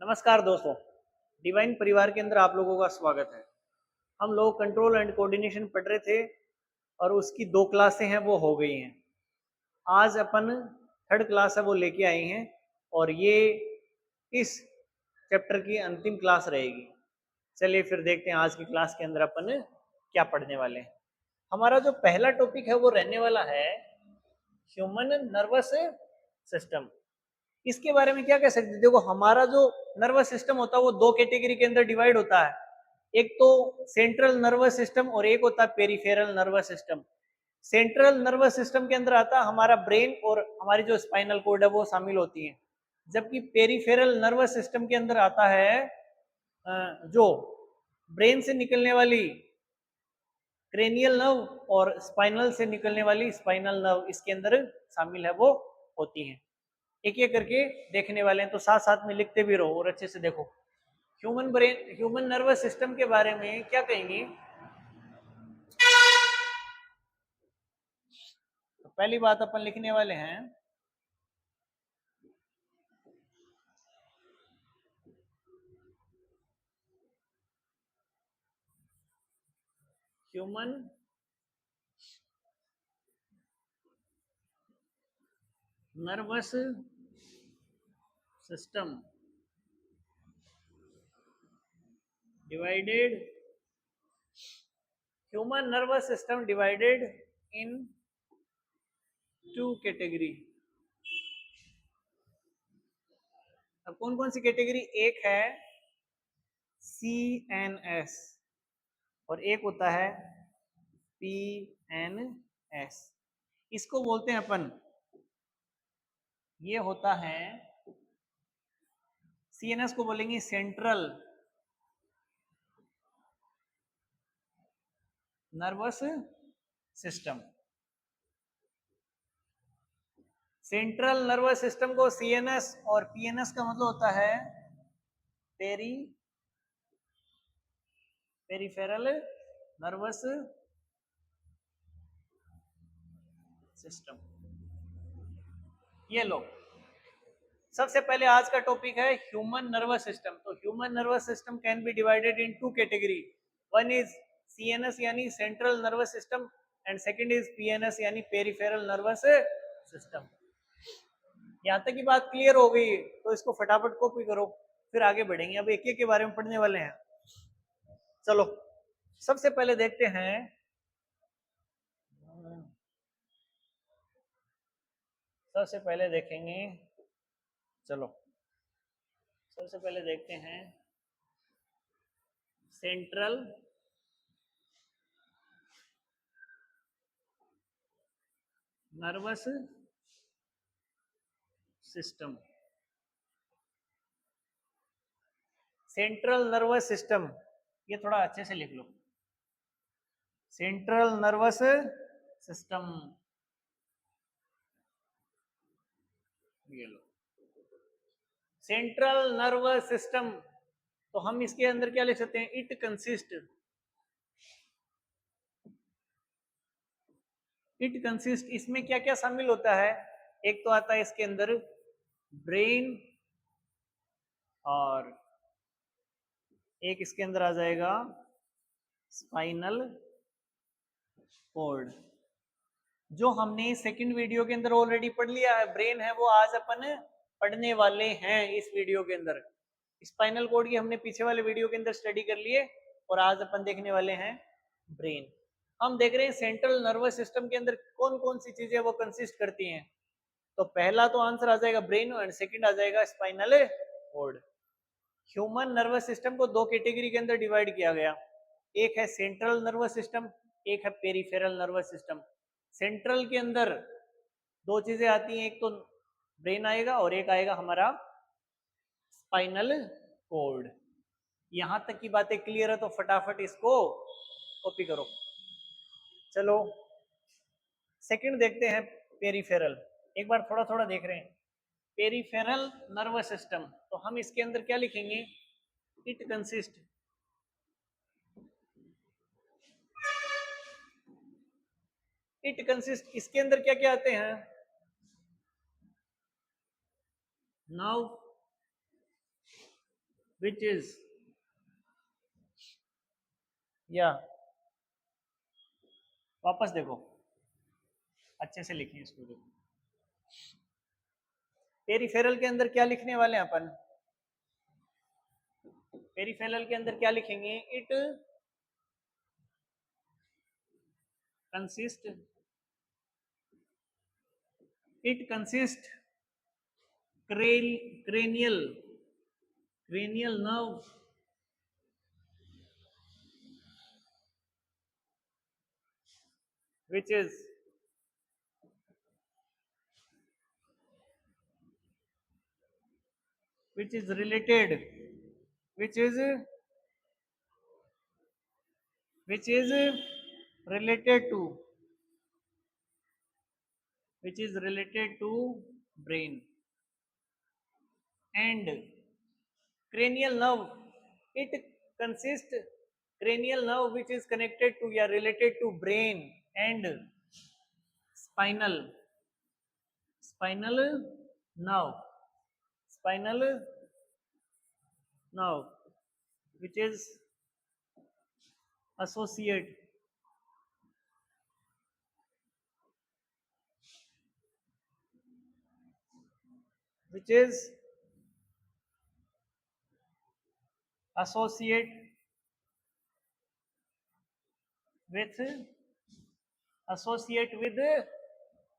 नमस्कार दोस्तों, डिवाइन परिवार के अंदर आप लोगों का स्वागत है। हम लोग कंट्रोल एंड कोऑर्डिनेशन पढ़ रहे थे और उसकी 2 क्लासें हैं वो हो गई हैं। आज अपन थर्ड क्लास है वो लेके आए हैं और ये इस चैप्टर की अंतिम क्लास रहेगी। चलिए फिर देखते हैं आज की क्लास के अंदर अपन क्या पढ़ने वाले हैं। हमारा जो पहला टॉपिक है वो रहने वाला है ह्यूमन नर्वस सिस्टम। इसके बारे में क्या कह सकते हैं? देखो, हमारा जो नर्वस सिस्टम होता है वो 2 कैटेगरी के अंदर डिवाइड होता है। एक तो सेंट्रल नर्वस सिस्टम और एक होता है peripheral nervous system. Central nervous system के अंदर आता है हमारा ब्रेन और हमारी जो स्पाइनल कोड है वो शामिल होती है, जबकि पेरिफेरल नर्वस सिस्टम के अंदर आता है जो ब्रेन से निकलने वाली क्रेनियल नर्व और स्पाइनल से निकलने वाली स्पाइनल नर्व इसके अंदर शामिल है वो होती हैं। एक एक करके देखने वाले हैं, तो साथ साथ में लिखते भी रहो और अच्छे से देखो। ह्यूमन नर्वस सिस्टम के बारे में क्या कहेंगे? तो पहली बात अपन लिखने वाले हैं human nervous system divided human nervous system divided in 2 category. अब कौन कौन सी कैटेगरी? एक है CNS और एक होता है PNS। इसको बोलते हैं अपन, ये होता है CNS को बोलेंगे central nervous system. Central nervous system को CNS और PNS का मतलब होता है पेरिफेरल नर्वस सिस्टम। ये लो, सबसे पहले आज का टॉपिक है ह्यूमन नर्वस सिस्टम। तो human nervous system can be divided in 2 category. One is CNS यानी central nervous system and second is PNS यानी पेरिफेरल नर्वस सिस्टम। यहाँ तक की बात क्लियर हो गई तो इसको फटाफट कॉपी करो, फिर आगे बढ़ेंगे। अब एक एक के बारे में पढ़ने वाले हैं। चलो, सबसे पहले देखते हैं सबसे पहले देखेंगे चलो सबसे पहले देखते हैं central nervous system. Central nervous system, ये थोड़ा अच्छे से लिख लो। सेंट्रल नर्वस सिस्टम, ये लो सेंट्रल नर्वस सिस्टम। तो हम इसके अंदर क्या लिख सकते हैं? इट कंसिस्ट इसमें क्या क्या शामिल होता है? एक तो आता है इसके अंदर ब्रेन और एक इसके अंदर आ जाएगा स्पाइनल कोड, जो हमने सेकंड वीडियो के अंदर ऑलरेडी पढ़ लिया है। ब्रेन है वो आज अपन पढ़ने वाले हैं इस वीडियो के अंदर। स्पाइनल कोड की हमने पीछे वाले वीडियो के अंदर स्टडी कर लिए और आज अपन देखने वाले हैं ब्रेन। हम देख रहे हैं सेंट्रल नर्वस सिस्टम के अंदर कौन कौन सी चीजें वो कंसिस्ट करती हैं। तो पहला तो आंसर आ जाएगा ब्रेन एंड सेकंड आ जाएगा spinal cord. Human nervous system को 2 कैटेगरी के अंदर डिवाइड किया गया। एक है सेंट्रल नर्वस सिस्टम, एक है पेरिफेरल नर्वस सिस्टम। सेंट्रल के अंदर 2 चीजें आती हैं, एक तो ब्रेन आएगा और एक आएगा हमारा स्पाइनल कोड। यहां तक की बातें क्लियर है तो फटाफट इसको कॉपी करो। चलो सेकंड देखते हैं, पेरिफेरल। एक बार थोड़ा थोड़ा देख रहे हैं। पेरिफेरल नर्वस सिस्टम, तो हम इसके अंदर क्या लिखेंगे? इट कंसिस्ट इसके अंदर क्या क्या आते हैं? नर्व, which is, या वापस देखो, अच्छे से लिखें इसको। देखो पेरिफेरल के अंदर क्या लिखने वाले हैं अपन, पेरिफेरल के अंदर क्या लिखेंगे, it consist, it consist cranial cranial nerve which is which is related which is which is related to which is related to brain, and cranial nerve, it consists cranial nerve which is connected to या related to brain and spinal spinal nerve, spinal nerve which is associate which is associate with associate with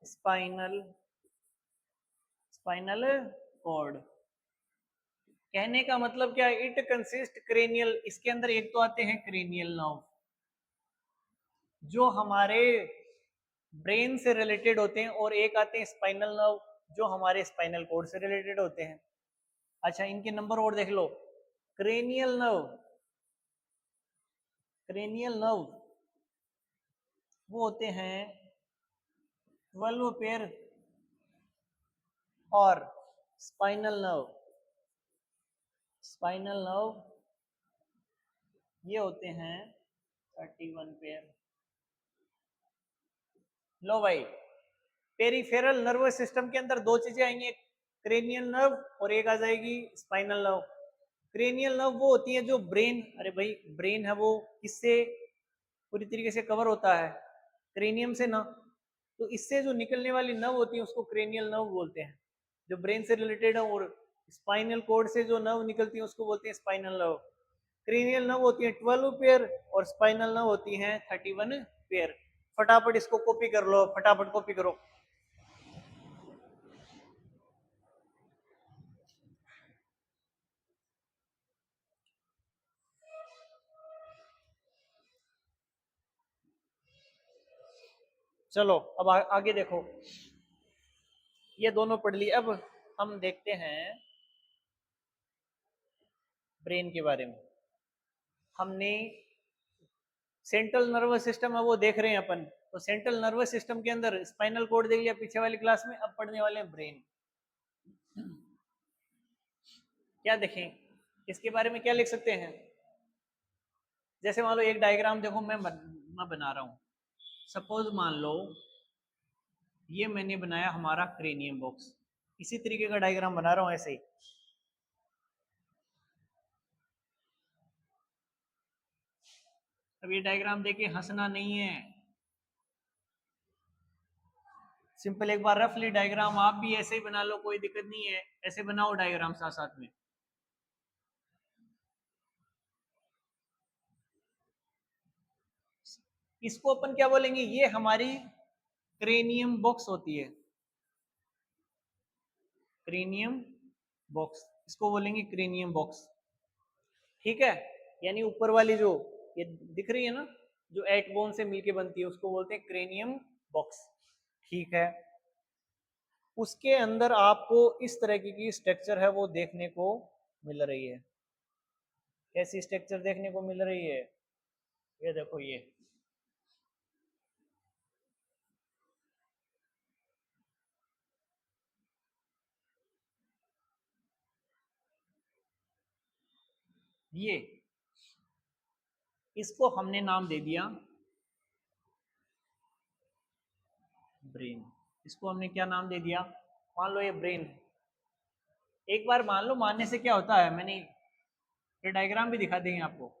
spinal spinal cord। कहने का मतलब क्या है, it consist cranial, इसके अंदर एक तो आते हैं क्रेनियल नर्व जो हमारे ब्रेन से रिलेटेड होते हैं, और एक आते हैं स्पाइनल नर्व जो हमारे स्पाइनल कोड से रिलेटेड होते हैं। अच्छा, इनके नंबर और देख लो। क्रेनियल नर्व, क्रेनियल नर्व वो होते हैं 12 पेयर, और स्पाइनल नर्व, स्पाइनल नर्व ये होते हैं 31 पेयर। लो भाई, पेरिफेरल नर्वस सिस्टम के अंदर दो चीजें आएंगी, एक क्रेनियल नर्व और एक आ जाएगी स्पाइनल नर्व। क्रेनियल नर्व वो होती है जो ब्रेन, अरे भाई ब्रेन है वो किससे पूरी तरीके से कवर होता है, क्रेनियम से ना, तो इससे जो निकलने वाली नर्व होती है उसको क्रेनियल नर्व बोलते हैं, जो ब्रेन से रिलेटेड है। और स्पाइनल कोड से जो नर्व निकलती है उसको बोलते हैं स्पाइनल नर्व। क्रेनियल नर्व होती है 12 पेयर और स्पाइनल नर्व होती है 31 पेयर। फटाफट इसको कॉपी कर लो, फटाफट कॉपी करो। चलो अब आगे देखो, ये दोनों पढ़ लिए। अब हम देखते हैं ब्रेन के बारे में। हमने सेंट्रल नर्वस सिस्टम है वो देख रहे हैं अपन, तो सेंट्रल नर्वस सिस्टम के अंदर स्पाइनल कोड देख लिया पीछे वाली क्लास में। अब पढ़ने वाले हैं ब्रेन। क्या देखें, इसके बारे में क्या लिख सकते हैं, जैसे मान लो एक डायग्राम देखो, मैं बना रहा हूं। सपोज मान लो ये मैंने बनाया हमारा क्रेनियम बॉक्स, इसी तरीके का डायग्राम बना रहा हूं ऐसे ही। अब ये डायग्राम देखे हंसना नहीं है, सिंपल एक बार रफली डायग्राम आप भी ऐसे ही बना लो, कोई दिक्कत नहीं है, ऐसे बनाओ डायग्राम साथ साथ में। इसको अपन क्या बोलेंगे, ये हमारी क्रेनियम बॉक्स होती है, क्रेनियम बॉक्स, इसको बोलेंगे क्रेनियम बॉक्स। ठीक है, यानी ऊपर वाली जो ये दिख रही है ना, जो एट बोन से मिलके बनती है, उसको बोलते हैं क्रेनियम बॉक्स। ठीक है, उसके अंदर आपको इस तरह की स्ट्रक्चर है वो देखने को मिल रही है। कैसी स्ट्रक्चर देखने को मिल रही है, ये देखो, ये इसको हमने नाम दे दिया ब्रेन। इसको हमने क्या नाम दे दिया, मान लो ये ब्रेन है। एक बार मान लो, मानने से क्या होता है, मैंने ये डायग्राम भी दिखा देंगे आपको।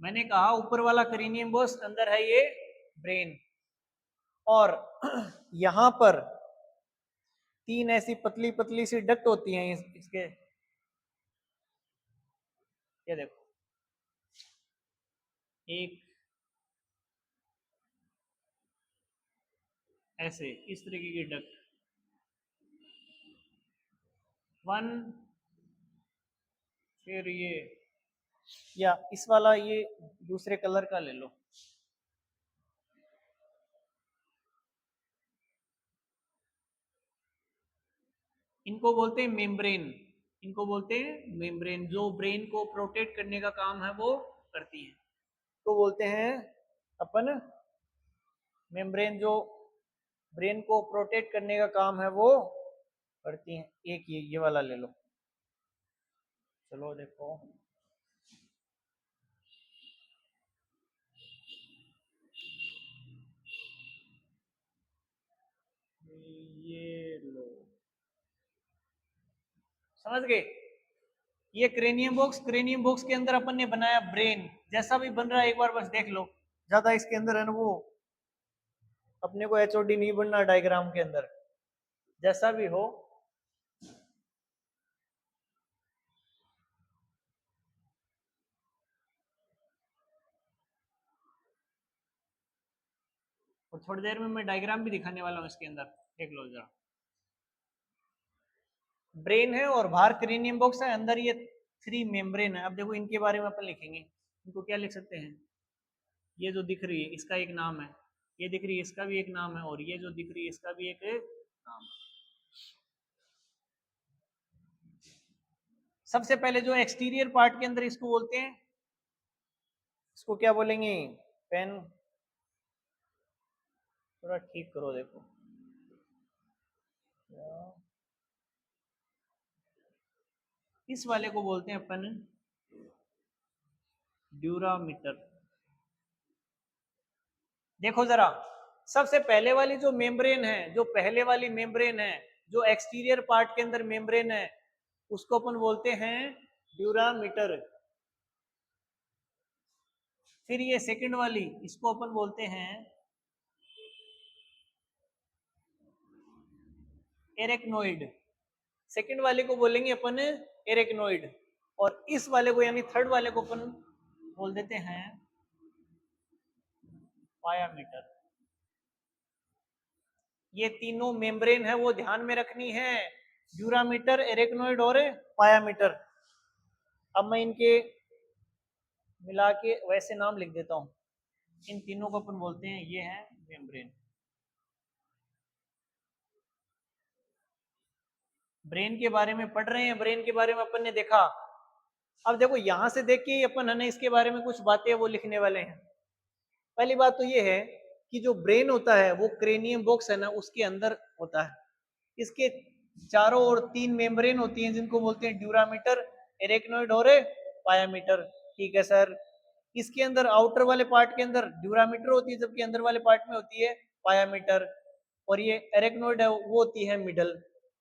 मैंने कहा ऊपर वाला क्रेनियम बॉक्स, अंदर है ये ब्रेन, और यहां पर 3 ऐसी पतली पतली सी डक्ट होती हैं इसके, ये देखो, एक ऐसे इस तरीके की डक्ट, 1, फिर ये, या इस वाला ये दूसरे कलर का ले लो, इनको बोलते हैं मेम्ब्रेन, इनको बोलते हैं मेम्ब्रेन, जो ब्रेन को प्रोटेक्ट करने का काम है वो करती है, तो बोलते हैं अपन मेम्ब्रेन, जो ब्रेन को प्रोटेक्ट करने का काम है वो करती हैं। एक ये वाला ले लो, चलो देखो, ये लो, समझ गए? ये क्रेनियम बॉक्स, क्रेनियम बॉक्स के अंदर अपन ने बनाया ब्रेन, जैसा भी बन रहा है एक बार बस देख लो, ज्यादा इसके अंदर है ना वो, अपने को एचओडी नहीं बनना डायग्राम के अंदर, जैसा भी हो। और थोड़ी देर में मैं डायग्राम भी दिखाने वाला हूँ इसके अंदर, देख लो जरा। ब्रेन है और बाहर क्रेनियम बॉक्स है, अंदर ये 3 मेम्ब्रेन है। अब देखो इनके बारे में अपन लिखेंगे, इनको क्या लिख सकते हैं, ये जो दिख रही है इसका एक नाम है, ये दिख रही है इसका भी एक नाम है, और ये जो दिख रही है इसका भी एक नाम है। सबसे पहले जो एक्सटीरियर पार्ट के अंदर, इसको बोलते हैं, इसको क्या बोलेंगे, पेन, थोड़ा ठीक करो देखो, इस वाले को बोलते हैं अपन ड्यूरामीटर। देखो जरा, सबसे पहले वाली जो मेम्ब्रेन है, जो पहले वाली मेम्ब्रेन है, जो एक्सटीरियर पार्ट के अंदर मेम्ब्रेन है, उसको अपन बोलते हैं ड्यूरामीटर। फिर ये सेकंड वाली, इसको अपन बोलते हैं एरेक्नोइड, सेकंड वाले को बोलेंगे अपन एरेक्नोइड, और इस वाले को यानी थर्ड वाले को अपन बोल देते हैं पायामीटर। ये तीनों मेम्ब्रेन है वो ध्यान में रखनी है, ड्यूरामीटर, एरेक्नोइड और पायामीटर। अब मैं इनके मिला के वैसे नाम लिख देता हूं, इन तीनों को अपन बोलते हैं, ये है मेम्ब्रेन। ब्रेन के बारे में पढ़ रहे हैं, ब्रेन के बारे में अपन ने देखा। अब देखो यहां से देख के अपन है ना इसके बारे में कुछ बातें वो लिखने वाले हैं। पहली बात तो ये है कि जो ब्रेन होता है वो क्रेनियम बॉक्स है ना उसके अंदर होता है, इसके चारों ओर 3 मेम्ब्रेन होती हैं जिनको बोलते हैं ड्यूरामीटर, एरेक्नोइड और पायामीटर। ठीक है सर, इसके अंदर आउटर वाले पार्ट के अंदर ड्यूरामीटर होती है, जबकि अंदर वाले पार्ट में होती है पायामीटर, और ये एरेक्नोइड है वो होती है मिडल।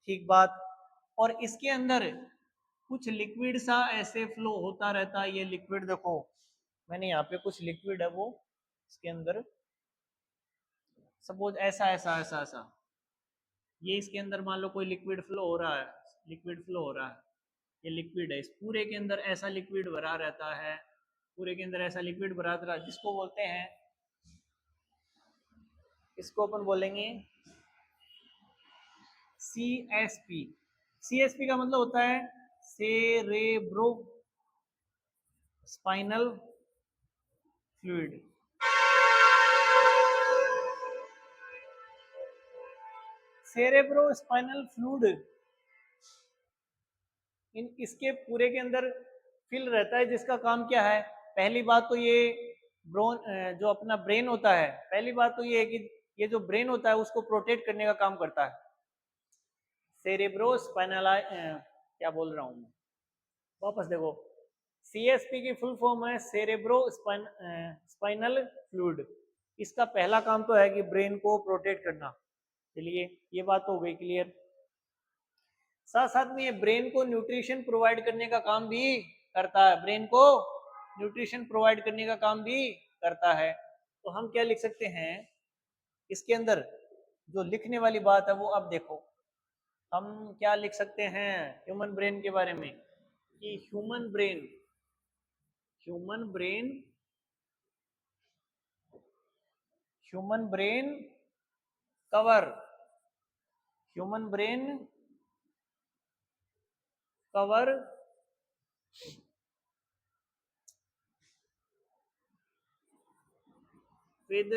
ठीक बात। और इसके अंदर कुछ लिक्विड सा ऐसे फ्लो होता रहता है, ये लिक्विड देखो, मैंने यहाँ पे कुछ लिक्विड है वो इसके अंदर, सपोज ऐसा ऐसा ऐसा ऐसा, ये इसके अंदर मान लो कोई लिक्विड फ्लो हो रहा है, लिक्विड फ्लो हो रहा है, ये लिक्विड है, इस पूरे के अंदर ऐसा लिक्विड भरा रहता है, पूरे के अंदर ऐसा लिक्विड भरा रहता है, जिसको बोलते हैं, इसको अपन बोलेंगे CSP। CSP का मतलब होता है cerebro spinal fluid. Cerebro spinal fluid इसके पूरे के अंदर फिल रहता है, जिसका काम क्या है, पहली बात तो ये ब्रोन, जो अपना ब्रेन होता है, पहली बात तो ये है कि ये जो ब्रेन होता है उसको प्रोटेक्ट करने का काम करता है। सेरेब्रो स्पाइनल, क्या बोल रहा हूँ, वापस देखो, CSP की फुल फॉर्म है सेरेब्रो स्पाइनल फ्लूइड। इसका पहला काम तो है कि ब्रेन को प्रोटेक्ट करना। चलिए ये बात तो हो गई क्लियर। साथ साथ में ये ब्रेन को न्यूट्रिशन प्रोवाइड करने का काम भी करता है, ब्रेन को न्यूट्रिशन प्रोवाइड करने का काम भी करता है। तो हम क्या लिख सकते हैं इसके अंदर, जो लिखने वाली बात है वो अब देखो, हम क्या लिख सकते हैं ह्यूमन ब्रेन के बारे में कि human brain cover human brain cover with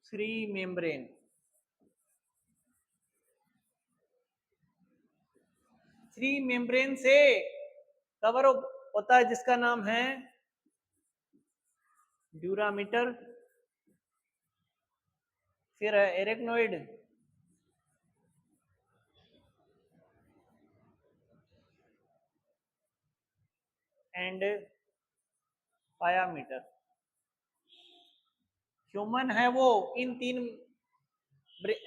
three membrane। Three membrane से कवर होता है जिसका नाम है ड्यूरामीटर, फिर है एरेक्नोइड एंड पायामीटर। ह्यूमन है वो इन तीन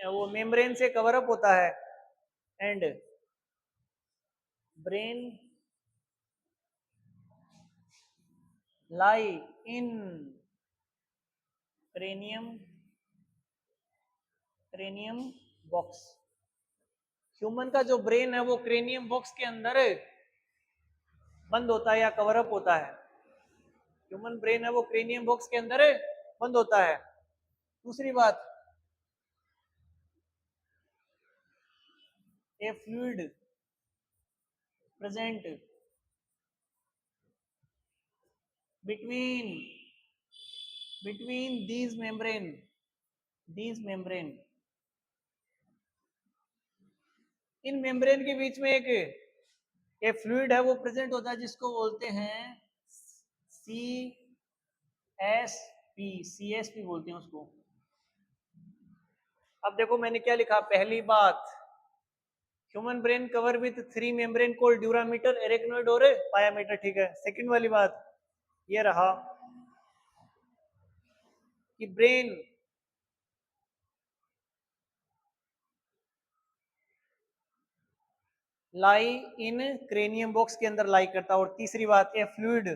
वो मेम्ब्रेन से कवर अप होता है and brain lie in cranium box. Human का जो ब्रेन है वो क्रेनियम बॉक्स के अंदर बंद होता है या कवर अप होता है। ह्यूमन ब्रेन है वो क्रेनियम बॉक्स के अंदर बंद होता है। दूसरी बात, ए fluid present between these membrane in membrane के बीच में एक फ्लूइड है वो प्रेजेंट होता है जिसको बोलते हैं सी एस पी बोलते हैं उसको। अब देखो मैंने क्या लिखा, पहली बात human brain cover with three membrane cold dura mater, arachnoid और पायामीटर, ठीक है। सेकंड वाली बात ये रहा कि ब्रेन लाई इन क्रेनियम बॉक्स के अंदर लाई करता है। और तीसरी बात, ए fluid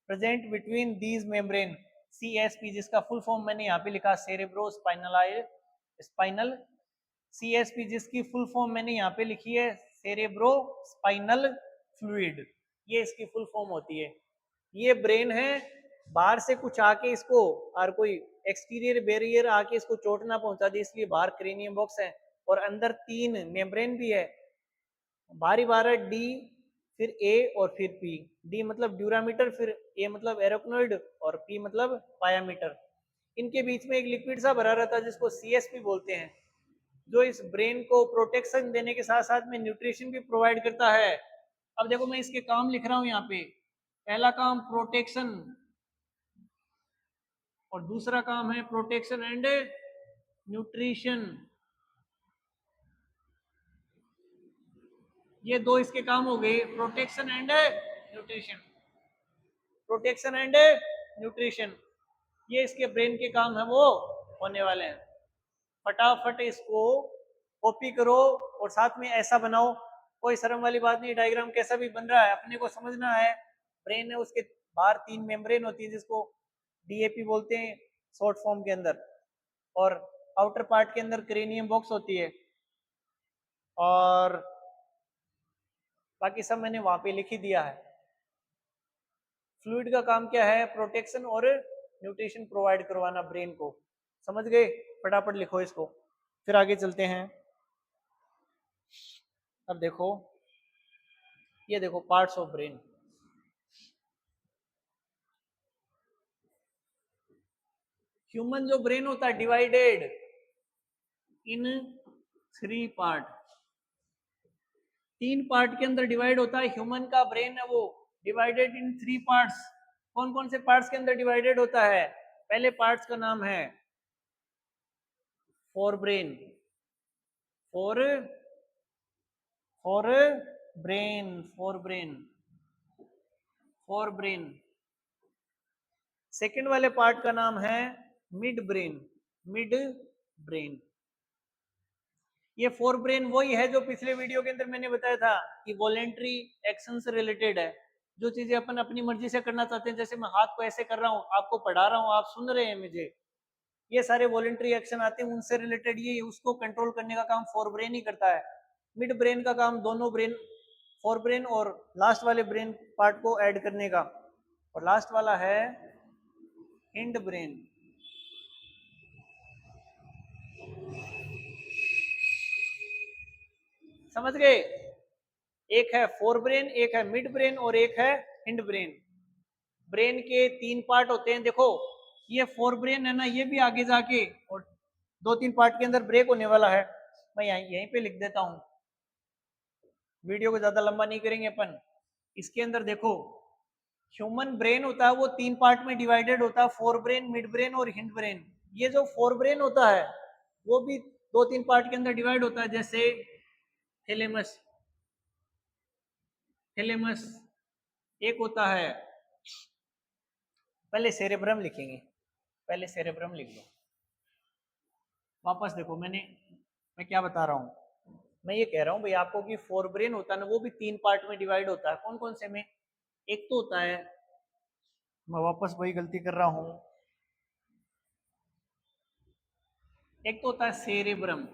present between these membrane CSP, जिसका फुल फॉर्म मैंने यहाँ पे लिखा सेरेब्रो स्पाइनल सीएसपी, जिसकी फुल फॉर्म मैंने यहाँ पे लिखी है सेरेब्रो स्पाइनल फ्लूइड, ये इसकी फुल फॉर्म होती है। ये ब्रेन है, बाहर से कुछ आके इसको और कोई एक्सटीरियर बैरियर आके इसको चोट ना पहुंचा दे, इसलिए बाहर क्रेनियम बॉक्स है और अंदर तीन मेम्ब्रेन भी है। बारी बार है डी, फिर ए और फिर पी। डी मतलब ड्यूरामीटर, फिर ए मतलब एरोक्नोइड और पी मतलब पायामीटर। इनके बीच में एक लिक्विड सा भरा रहता है जिसको सीएसपी बोलते हैं, जो इस ब्रेन को प्रोटेक्शन देने के साथ साथ में न्यूट्रिशन भी प्रोवाइड करता है। अब देखो मैं इसके काम लिख रहा हूं यहाँ पे, पहला काम प्रोटेक्शन और दूसरा काम है प्रोटेक्शन एंड न्यूट्रिशन। ये दो इसके काम हो गए, protection and nutrition. Protection and nutrition ये इसके ब्रेन के काम है वो होने वाले हैं। फटाफट इसको कॉपी करो और साथ में ऐसा बनाओ, कोई शर्म वाली बात नहीं। डायग्राम कैसा भी बन रहा है अपने को समझना है। ब्रेन है, उसके बाहर तीन मेम्ब्रेन होती है जिसको डीएपी बोलते हैं शॉर्ट फॉर्म के अंदर, और आउटर पार्ट के अंदर क्रेनियम बॉक्स होती है, और बाकी सब मैंने वहां पे लिख ही दिया है। फ्लूइड का काम क्या है, प्रोटेक्शन और न्यूट्रिशन प्रोवाइड करवाना ब्रेन को। समझ गए? फटाफट लिखो इसको, फिर आगे चलते हैं। अब देखो, ये देखो पार्ट्स ऑफ ब्रेन। ह्यूमन जो ब्रेन होता है डिवाइडेड इन थ्री पार्ट, तीन पार्ट के अंदर डिवाइड होता है। ह्यूमन का ब्रेन है वो डिवाइडेड इन थ्री पार्ट्स। कौन कौन से पार्ट्स के अंदर डिवाइडेड होता है? पहले पार्ट्स का नाम है fore brain, four fore brain, fore brain. Second वाले पार्ट का नाम है मिड ब्रेन, मिड ब्रेन। ये फोर ब्रेन वही है जो पिछले वीडियो के अंदर मैंने बताया था कि वॉलेंट्री एक्शन से रिलेटेड है। जो चीजें अपन अपनी मर्जी से करना चाहते हैं, जैसे मैं हाथ को ऐसे कर रहा हूँ, आपको पढ़ा रहा हूँ, आप सुन रहे हैं मुझे, ये सारे वॉलेंट्री एक्शन आते हैं, उनसे रिलेटेड ये उसको कंट्रोल करने का काम फोर ब्रेन ही करता है। मिड ब्रेन का काम दोनों ब्रेन, फोर ब्रेन और लास्ट वाले ब्रेन पार्ट को ऐड करने का, और लास्ट वाला है हिंड ब्रेन। समझ गए? एक है फोर ब्रेन, एक है मिड ब्रेन और एक है हिंड ब्रेन। ब्रेन के तीन पार्ट होते हैं। देखो ये फोर ब्रेन है ना, ये भी आगे जाके और दो तीन पार्ट के अंदर ब्रेक होने वाला है। मैं यहीं पे लिख देता हूं, वीडियो को ज्यादा लंबा नहीं करेंगे अपन। इसके अंदर देखो ह्यूमन ब्रेन होता है वो तीन पार्ट में डिवाइडेड होता है, फोर ब्रेन, मिड ब्रेन और हिंड ब्रेन। ये जो फोर ब्रेन होता है वो भी दो तीन पार्ट के अंदर डिवाइड होता है, जैसे थैलेमस, थैलेमस एक होता है, पहले सेरेब्रम लिखेंगे, पहले सेरेब्रम लिख दो। वापस देखो मैं क्या बता रहा हूँ, मैं ये कह रहा हूँ भाई आपको कि फोर ब्रेन होता है ना, वो भी तीन पार्ट में डिवाइड होता है। कौन कौन से में? एक तो होता है, मैं वापस वही गलती कर रहा हूँ, एक तो होता है सेरेब्रम।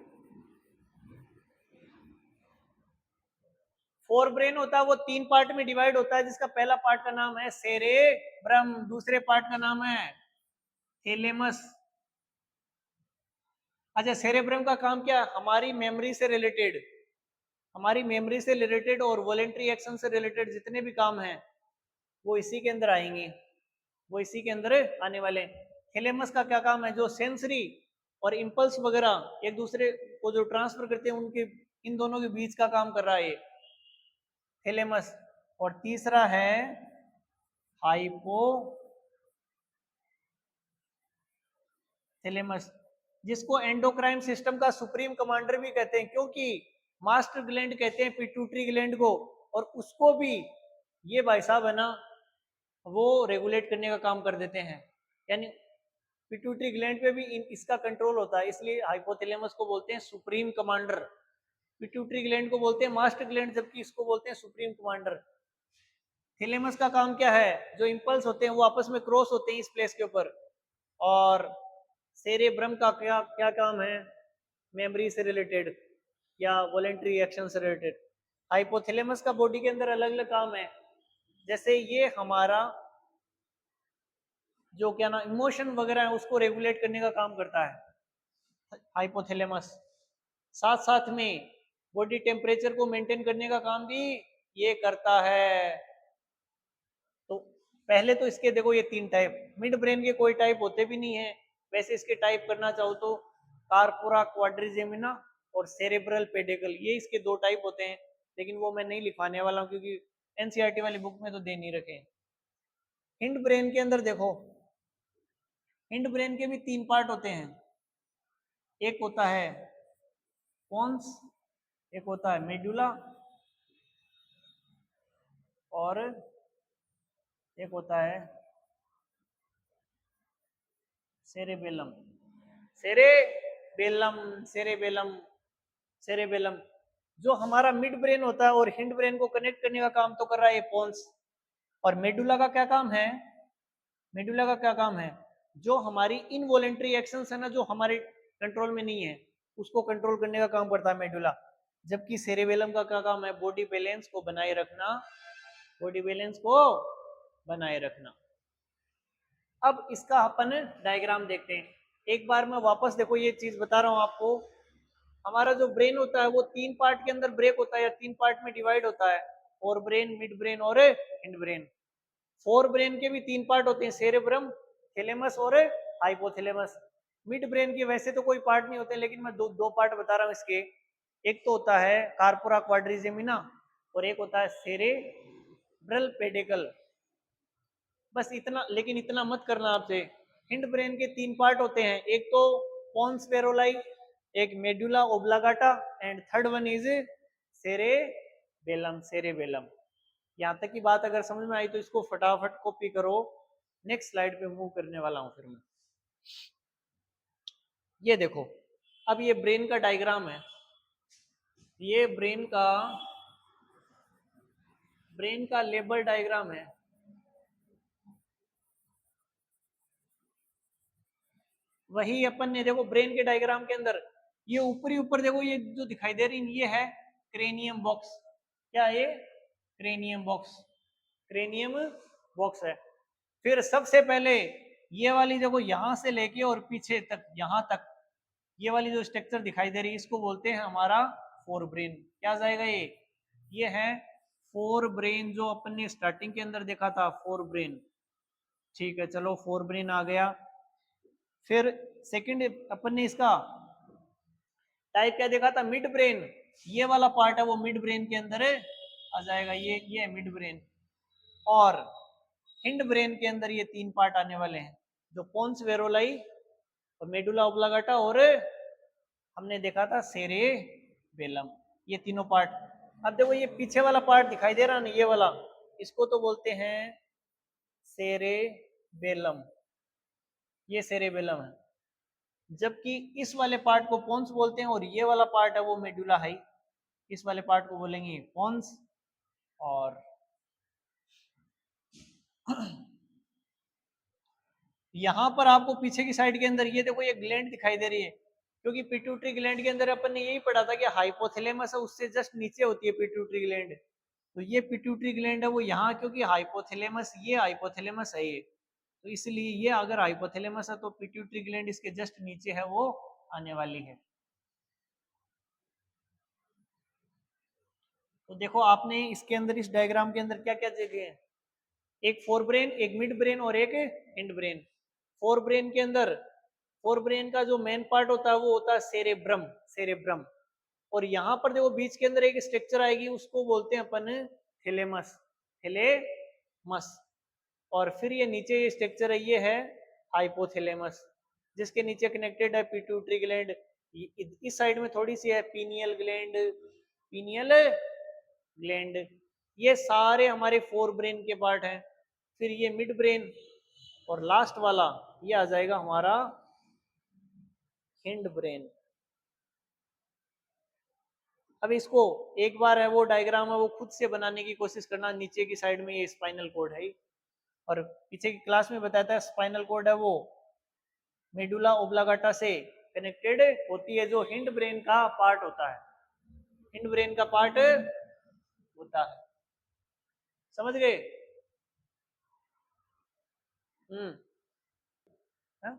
फोर ब्रेन होता है वो तीन पार्ट में डिवाइड होता है, जिसका पहला पार्ट का नाम है सेरेब्रम, दूसरे पार्ट का नाम है थैलेमस। अच्छा, सेरेब्रम का काम क्या? हमारी मेमोरी से रिलेटेड, हमारी मेमोरी से रिलेटेड और वॉलेंट्री एक्शन से रिलेटेड जितने भी काम हैं वो इसी के अंदर आएंगे, वो इसी के अंदर आने वाले। थैलेमस का क्या काम है? जो सेंसरी और इम्पल्स वगैरह एक दूसरे को जो ट्रांसफर करते हैं, उनके इन दोनों के बीच का काम कर रहा है ये थैलेमस। और तीसरा है हाइपोथैलेमस, जिसको एंडोक्राइन सिस्टम का सुप्रीम कमांडर भी कहते हैं, क्योंकि मास्टर ग्लैंड कहते हैं पिट्यूटरी ग्लैंड को, और उसको भी ये भाई साहब है ना वो रेगुलेट करने का काम कर देते हैं। यानी पिट्यूटरी ग्लैंड पे भी इसका कंट्रोल होता है, इसलिए हाइपोथैलेमस को बोलते हैं सुप्रीम कमांडर। पिट्यूटरी ग्लैंड को बोलते हैं मास्टर ग्लैंड, जबकि इसको बोलते हैं सुप्रीम कमांडर। थैलेमस का काम क्या है? जो इंपल्स होते हैं वो आपस में क्रॉस होते हैं इस प्लेस के ऊपर। और सेरेब्रम का क्या क्या काम है? मेमोरी से रिलेटेड या वॉलेंट्री एक्शन से रिलेटेड। हाइपोथैलेमस का बॉडी के अंदर अलग अलग काम है, जैसे ये हमारा जो क्या ना इमोशन वगैरह है उसको रेगुलेट करने का काम करता है हाइपोथैलेमस। साथ साथ में बॉडी टेम्परेचर को मेंटेन करने का काम भी ये करता है। तो पहले तो इसके देखो ये तीन टाइप, मिड ब्रेन के कोई टाइप होते भी नहीं है, वैसे इसके टाइप करना चाहो तो कार्पोरा क्वाड्रिजेमिना और सेरेब्रल पेडिकल, ये इसके दो टाइप होते हैं, लेकिन वो मैं नहीं लिखवाने वाला हूँ क्योंकि एनसीईआरटी वाली बुक में तो दे नहीं रखे। हिंड ब्रेन के अंदर देखो, हिंड ब्रेन के भी तीन पार्ट होते हैं, एक होता है पोन्स, एक होता है मेडुला, और एक होता है सेरेबेलम। Cerebellum, cerebellum, cerebellum. जो हमारा मिड ब्रेन होता है और हिंड ब्रेन को कनेक्ट करने का काम तो कर रहा है ये पोन्स। और मेडुला का क्या काम है? मेडुला का क्या काम है? जो हमारी इनवॉलेंट्री एक्शंस है ना, जो हमारे कंट्रोल में नहीं है, उसको कंट्रोल करने का काम करता है मेडुला। जबकि सेरेबेलम का क्या काम है? बॉडी बैलेंस को बनाए रखना, बॉडी बैलेंस को बनाए रखना। अब इसका अपन डायग्राम देखते हैं एक बार। मैं वापस देखो ये चीज बता रहा हूं आपको, हमारा जो ब्रेन होता है वो तीन पार्ट के अंदर ब्रेक होता है या तीन पार्ट में डिवाइड होता है, फोर ब्रेन, मिड ब्रेन और हिंड ब्रेन। फोर ब्रेन के भी तीन पार्ट होते हैं, सेरेब्रम, थैलेमस और हाइपोथैलेमस। मिड ब्रेन के वैसे तो कोई पार्ट नहीं होते, लेकिन मैं दो पार्ट बता रहा हूँ इसके। एक तो होता है कार्पोरा क्वाड्रिजेमिना और एक होता है सेरेब्रल पेडिकल। बस इतना, लेकिन इतना मत करना आपसे। हिंड ब्रेन के तीन पार्ट होते हैं, एक तो पोन्स पेरोलाई, एक medulla oblongata, and third one is cerebellum, cerebellum. यहाँ तक की बात अगर समझ में आई तो इसको फटाफट कॉपी करो, नेक्स्ट स्लाइड पे मूव करने वाला हूं फिर मैं। ये देखो, अब ये ब्रेन का डायग्राम है, ये ब्रेन का लेबल डायग्राम है। वही अपन ने देखो ब्रेन के डायग्राम के अंदर ये ऊपर देखो, ये जो दिखाई दे रही ये है क्रेनियम बॉक्स। क्या ये क्रेनियम बॉक्स, क्रेनियम बॉक्स है। फिर सबसे पहले ये वाली देखो यहां से लेके और पीछे तक, यहां तक ये वाली जो स्ट्रक्चर दिखाई दे रही है इसको बोलते हैं हमारा फोर ब्रेन। क्या जाएगा ये है फोर ब्रेन, जो अपन ने स्टार्टिंग के अंदर देखा था फोर ब्रेन। ठीक है, चलो फोर ब्रेन आ गया। फिर सेकंड अपन ने इसका टाइप क्या देखा था, मिड ब्रेन। ये वाला पार्ट है वो मिड ब्रेन के अंदर आ जाएगा, ये है मिड ब्रेन। और हिंड ब्रेन के अंदर ये तीन पार्ट आने वाले हैं, जो पोन्स वेरोलाई और मेडुला ओब्लागाटा और हमने देखा था सेरे बेलम, ये तीनों पार्ट। अब देखो ये पीछे वाला पार्ट दिखाई दे रहा ना, ये वाला, इसको तो बोलते हैं सेरे बेलम, ये सेरे बेलम है। जबकि इस वाले पार्ट को पोन्स बोलते हैं और ये वाला पार्ट है वो मेडुला हाई, इस वाले पार्ट को बोलेंगे पोन्स। और यहां पर आपको पीछे की साइड के अंदर ये देखो ये ग्लैंड दिखाई दे रही है, क्योंकि पिट्यूटरी ग्लैंड के अंदर अपन ने यही पढ़ा था कि हाइपोथैलेमस है, उससे जस्ट नीचे होती है पिट्यूटरी ग्लैंड। तो ये पिट्यूटरी ग्लैंड है वो यहाँ, क्योंकि हाइपोथैलेमस, ये हाइपोथैलेमस है ये, तो इसलिए ये अगर हाइपोथैलेमस है तो पिट्यूटरी ग्लैंड इसके जस्ट नीचे है वो आने वाली है। तो देखो आपने इसके अंदर, इस डायग्राम के अंदर क्या क्या जगह है, एक फोर ब्रेन, एक मिड ब्रेन और एक हिंड ब्रेन। फोर ब्रेन के अंदर, फोर ब्रेन का जो मेन पार्ट होता है वो होता है सेरेब्रम, सेरेब्रम। और यहाँ पर देखो बीच के अंदर एक स्ट्रक्चर आएगी, उसको बोलते हैं अपन थैलेमस, थैलेमस। और फिर ये नीचे ये स्ट्रक्चर है, ये है हाइपोथैलेमस, जिसके नीचे कनेक्टेड है पिट्यूटरी ग्लैंड। इस साइड में थोड़ी सी है पीनियल ग्लैंड, पीनियल ग्लैंड। ये सारे हमारे फोर ब्रेन के पार्ट हैं। फिर ये मिड ब्रेन और लास्ट वाला ये आ जाएगा हमारा हिंड ब्रेन। अब इसको एक बार है वो डायग्राम है वो खुद से बनाने की कोशिश करना। नीचे की साइड में ये स्पाइनल कोड है, और पीछे की क्लास में बताया था स्पाइनल कोड है वो मेडुला ओब्लागाटा से कनेक्टेड होती है, जो हिंड ब्रेन का पार्ट होता है, हिंड ब्रेन का पार्ट होता है। समझ गए? हम्म। हाँ?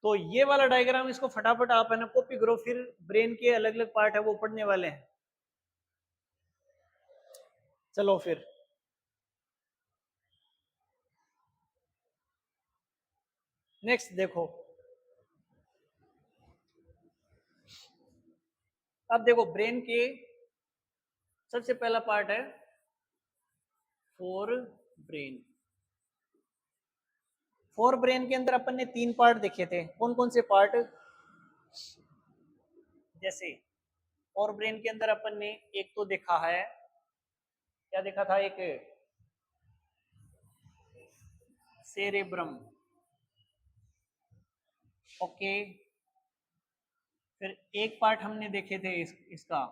तो ये वाला डायग्राम, इसको फटाफट आप है ना कॉपी करो, फिर ब्रेन के अलग अलग पार्ट है वो पढ़ने वाले हैं। चलो फिर नेक्स्ट देखो। अब देखो ब्रेन के सबसे पहला पार्ट है फोर ब्रेन। फोर ब्रेन के अंदर अपन ने तीन पार्ट देखे थे, कौन कौन से पार्ट? जैसे फोर ब्रेन के अंदर अपन ने एक तो देखा है, क्या देखा था, एक सेरेब्रम, ओके। फिर एक पार्ट हमने देखे थे इसका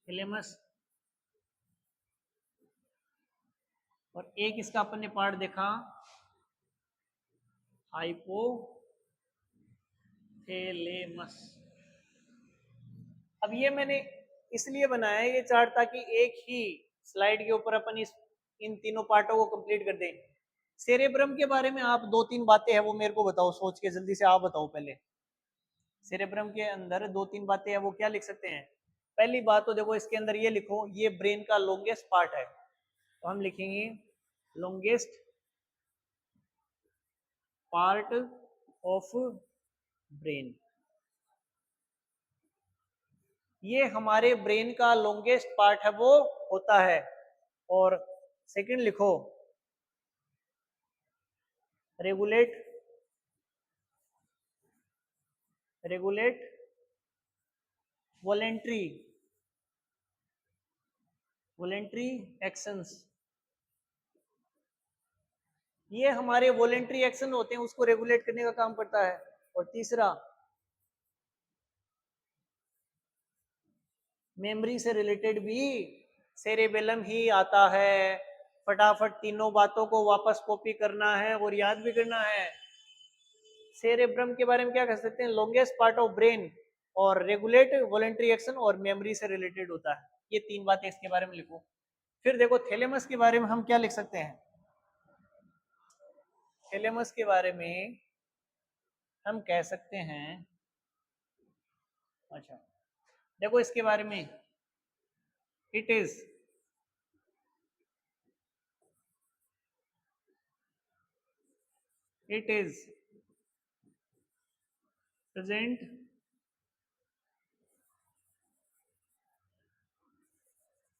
थैलेमस, और एक इसका अपन ने पार्ट देखा हाइपोथैलेमस। अब ये मैंने इसलिए बनाया है ये चार्ट ताकि एक ही स्लाइड के ऊपर अपन इस इन तीनों पार्टों को कंप्लीट कर दें। सेरेब्रम के बारे में आप दो तीन बातें हैं वो मेरे को बताओ, सोच के जल्दी से आप बताओ पहले। सेरेब्रम के अंदर दो तीन बातें हैं वो क्या लिख सकते हैं? पहली बात तो देखो इसके अंदर ये लिखो, ये ब्रेन का लॉन्गेस्ट पार्ट है, तो हम लिखेंगे लॉन्गेस्ट पार्ट ऑफ ब्रेन। ये हमारे ब्रेन का लॉन्गेस्ट पार्ट है वो होता है। और सेकंड लिखो regulate, regulate voluntary, voluntary actions. ये हमारे वॉलेंट्री एक्शन होते हैं उसको रेगुलेट करने का काम करता है। और तीसरा मेमोरी से रिलेटेड भी सेरेबेलम ही आता है। फटाफट तीनों बातों को वापस कॉपी करना है और याद भी करना है। सेरेब्रम के बारे में क्या कह सकते हैं, लॉन्गेस्ट पार्ट ऑफ ब्रेन और रेगुलेट वॉलेंट्री एक्शन और मेमोरी से रिलेटेड होता है। ये तीन बातें इसके बारे में लिखो। फिर देखो थैलेमस के बारे में हम क्या लिख सकते हैं। थैलेमस के बारे में हम कह सकते हैं, अच्छा देखो इसके बारे में, it is present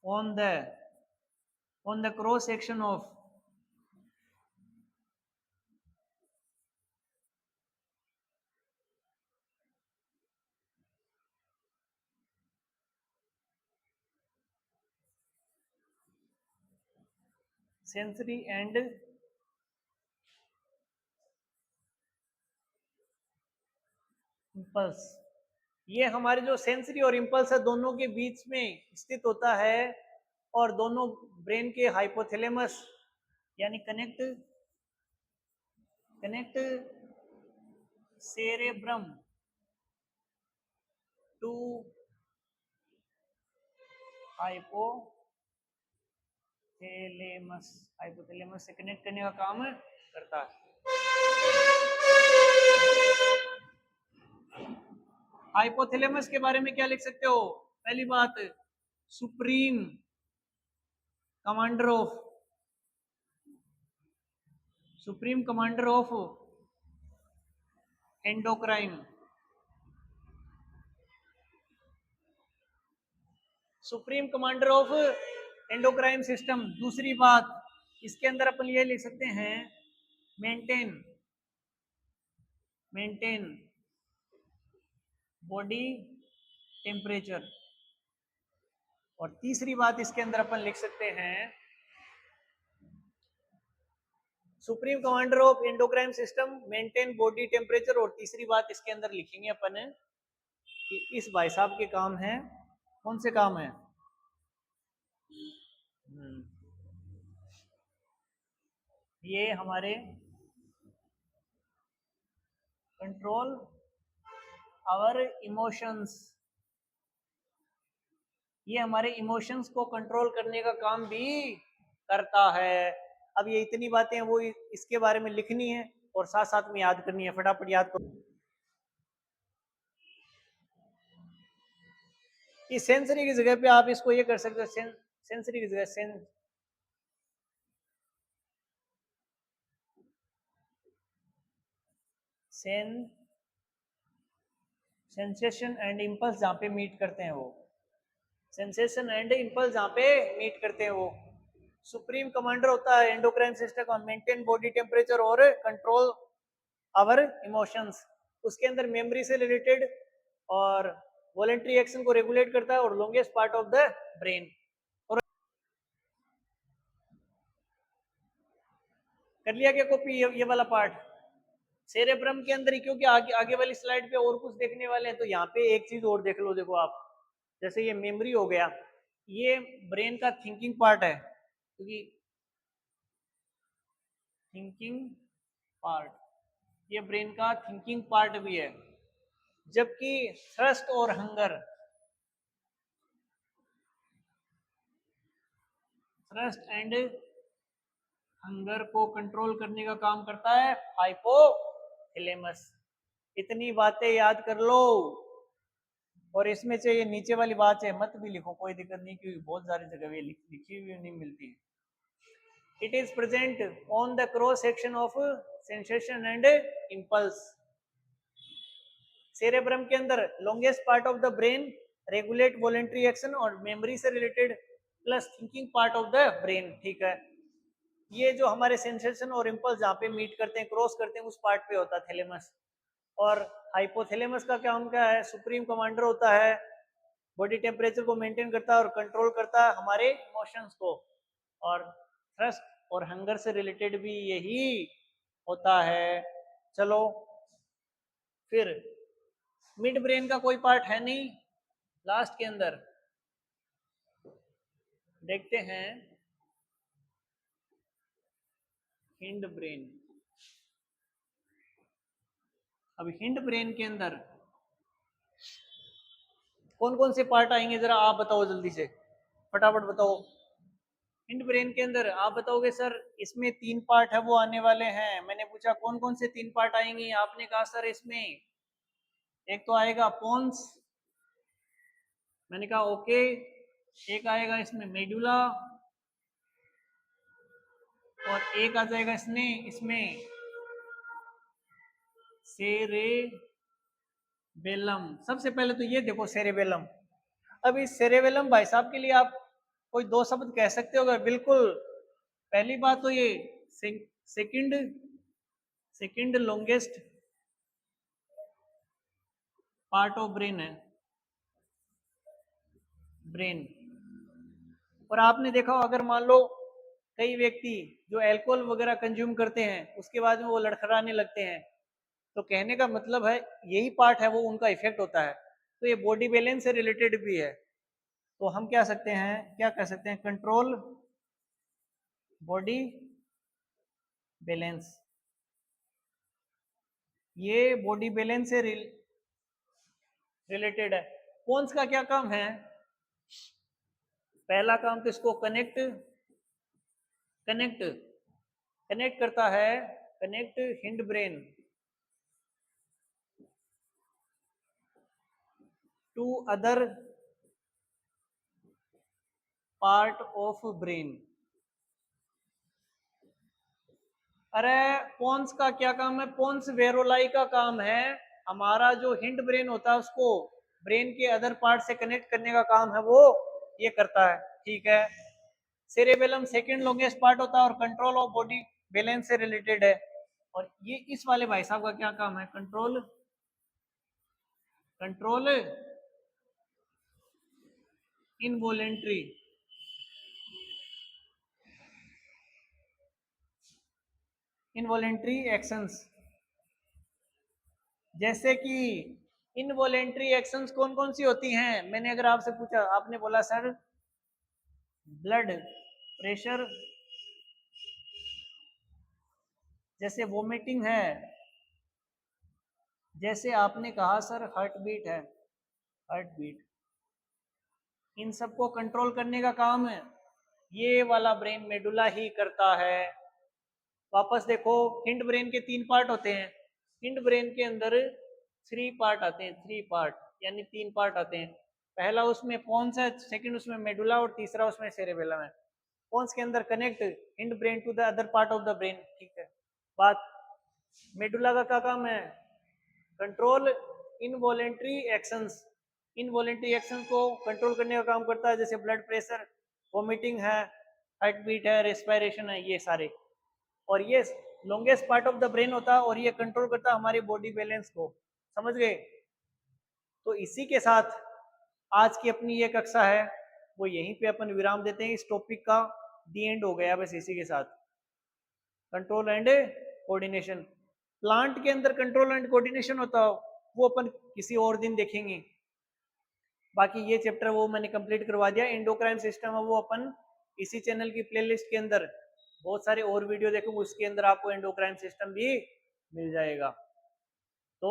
on the cross section of sensory and impulse। ये हमारे जो सेंसरी और इम्पल्स है दोनों के बीच में स्थित होता है और दोनों ब्रेन के हाइपोथैलेमस यानी कनेक्ट सेरेब्रम टू हाइपोथैलेमस से कनेक्ट करने का काम करता है। हाइपोथैलेमस के बारे में क्या लिख सकते हो, पहली बात supreme commander of endocrine, supreme commander of endocrine system. दूसरी बात इसके अंदर अपन ये लिख सकते हैं मेंटेन बॉडी टेम्परेचर। और तीसरी बात इसके अंदर अपन लिख सकते हैं supreme commander of endocrine system, maintain body temperature. और तीसरी बात इसके अंदर लिखेंगे अपन कि इस भाई साहब के काम है, कौन से काम है, ये हमारे कंट्रोल आवर इमोशंस, ये हमारे इमोशंस को कंट्रोल करने का काम भी करता है। अब ये इतनी बातें वो इसके बारे में लिखनी है और साथ साथ में याद करनी है, फटाफट याद करो। कि सेंसरी की जगह पे आप इसको ये कर सकते हो, सेंसरी की जगह सेंसेशन एंड इम्पल्स जहां पे मीट करते हैं वो, सेंसेशन एंड इम्पल्स जहां पे मीट करते हैं वो सुप्रीम कमांडर होता है एंडोक्राइन सिस्टम का, मेंटेन बॉडी टेम्परेचर और कंट्रोल आवर इमोशंस। उसके अंदर मेमोरी से रिलेटेड और वॉलेंट्री एक्शन को रेगुलेट करता है और longest part of the brain. और कर लिया क्या कॉपी ये वाला पार्ट सेरेब्रम के अंदर ही, क्योंकि आगे वाली स्लाइड पे और कुछ देखने वाले हैं। तो यहाँ पे एक चीज और देख लो, देखो आप, जैसे ये मेमोरी हो गया, ये ब्रेन का थिंकिंग पार्ट है, क्योंकि थिंकिंग पार्ट, ये ब्रेन का थिंकिंग पार्ट भी है। जबकि थ्रस्ट और हंगर, थ्रस्ट एंड हंगर को कंट्रोल करने का काम करता है हाइपोथैलेमस। इतनी बातें याद कर लो। और इसमें से ये नीचे वाली बात है मत भी लिखो, कोई दिक्कत नहीं, क्योंकि बहुत सारी जगह लिखी हुई नहीं मिलती है। It is present on the cross section of sensation and impulse. Cerebrum के अंदर longest part of the brain, regulate voluntary action और मेमोरी से related plus thinking part of the brain. ठीक है, ये जो हमारे सेंसेशन और इम्पल्स जहाँ पे मीट करते हैं, क्रॉस करते हैं, उस पार्ट पे होता है थैलेमस। और हाइपोथैलेमस का काम क्या है, सुप्रीम कमांडर होता है, बॉडी टेम्परेचर को मेंटेन करता है और कंट्रोल करता है हमारे इमोशंस को। और थ्रस्ट और हंगर से रिलेटेड भी यही होता है। चलो फिर मिड ब्रेन का कोई पार्ट है नहीं लास्ट के अंदर, देखते हैं हिंड ब्रेन। अब हिंड ब्रेन के अंदर कौन कौन से पार्ट आएंगे, जरा आप बताओ जल्दी से, फटाफट बताओ। हिंड ब्रेन के अंदर आप बताओगे सर इसमें 3 पार्ट है वो आने वाले हैं। मैंने पूछा कौन कौन से 3 पार्ट आएंगे, आपने कहा सर इसमें एक तो आएगा पोन्स, मैंने कहा ओके। एक आएगा इसमें मेडुला, और एक आ जाएगा इसमें सेरेबेलम। सबसे पहले तो ये देखो सेरेबेलम। अब इस सेरेबेलम भाई साहब के लिए आप कोई 2 शब्द कह सकते हो? बिल्कुल। पहली बात तो ये second second longest part of brain है, ब्रेन। और आपने देखा अगर मान लो कई व्यक्ति जो अल्कोहल वगैरह कंज्यूम करते हैं उसके बाद में वो लड़खड़ाने लगते हैं, तो कहने का मतलब है यही पार्ट है वो उनका इफेक्ट होता है। तो ये बॉडी बैलेंस से रिलेटेड भी है। तो हम क्या कह सकते हैं कंट्रोल बॉडी बैलेंस। ये बॉडी बैलेंस से रिलेटेड है। पोन्स का क्या काम है? पहला काम तो इसको कनेक्ट कनेक्ट कनेक्ट करता है, connect hind brain to other part of brain. अरे पोन्स का क्या काम है? पोन्स वेरोलाई का काम है। हमारा जो हिंड ब्रेन होता है उसको ब्रेन के अदर पार्ट से कनेक्ट करने का काम है वो ये करता है, ठीक है। सेरेबेलम सेकंड लॉन्गेस्ट पार्ट होता है और कंट्रोल ऑफ बॉडी बैलेंस से रिलेटेड है। और ये इस वाले भाई साहब का क्या काम है? Control control involuntary involuntary actions. जैसे कि इनवॉलेंट्री एक्शंस कौन कौन सी होती हैं? मैंने अगर आपसे पूछा, आपने बोला सर ब्लड प्रेशर, जैसे वोमिटिंग है, जैसे आपने कहा सर हार्ट बीट है, हार्ट बीट, इन सबको कंट्रोल करने का काम है ये वाला ब्रेन मेडुला ही करता है। वापस देखो हिंड ब्रेन के 3 पार्ट होते हैं। हिंड ब्रेन के अंदर 3 पार्ट आते हैं, 3 पार्ट यानी 3 पार्ट आते हैं। पहला उसमें पोन्स है, सेकंड उसमें मेडुला और तीसरा उसमें सेरेबेलम है। पोन्स के अंदर connect hind brain to the other part of the brain, ठीक है बात। मेडुला का क्या काम है? Control involuntary actions. Involuntary action को कंट्रोल करने का काम करता है, जैसे ब्लड प्रेशर, वोमिटिंग है, हार्ट बीट है, रेस्पिरेशन है, ये सारे। और ये longest part of the brain होता है और ये कंट्रोल करता है हमारी बॉडी बैलेंस को। समझ गए? तो इसी के साथ आज की अपनी ये कक्षा है वो यहीं पे अपन विराम देते हैं। इस टॉपिक का दी एंड हो गया बस इसी के साथ, कंट्रोल एंड कोऑर्डिनेशन। प्लांट के अंदर कंट्रोल एंड कोऑर्डिनेशन होता हो वो अपन किसी और दिन देखेंगे। बाकी ये चैप्टर वो मैंने कंप्लीट करवा दिया। एंडोक्राइन सिस्टम है वो अपन इसी चैनल की प्लेलिस्ट के अंदर बहुत सारे और वीडियो देखोगे, उसके अंदर आपको एंडोक्राइन सिस्टम भी मिल जाएगा। तो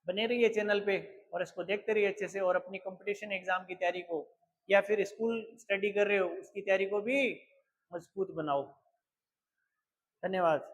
बने रहिए चैनल पे और इसको देखते रहिए अच्छे से, और अपनी कंपटीशन एग्जाम की तैयारी को या फिर स्कूल स्टडी कर रहे हो उसकी तैयारी को भी मजबूत बनाओ। धन्यवाद।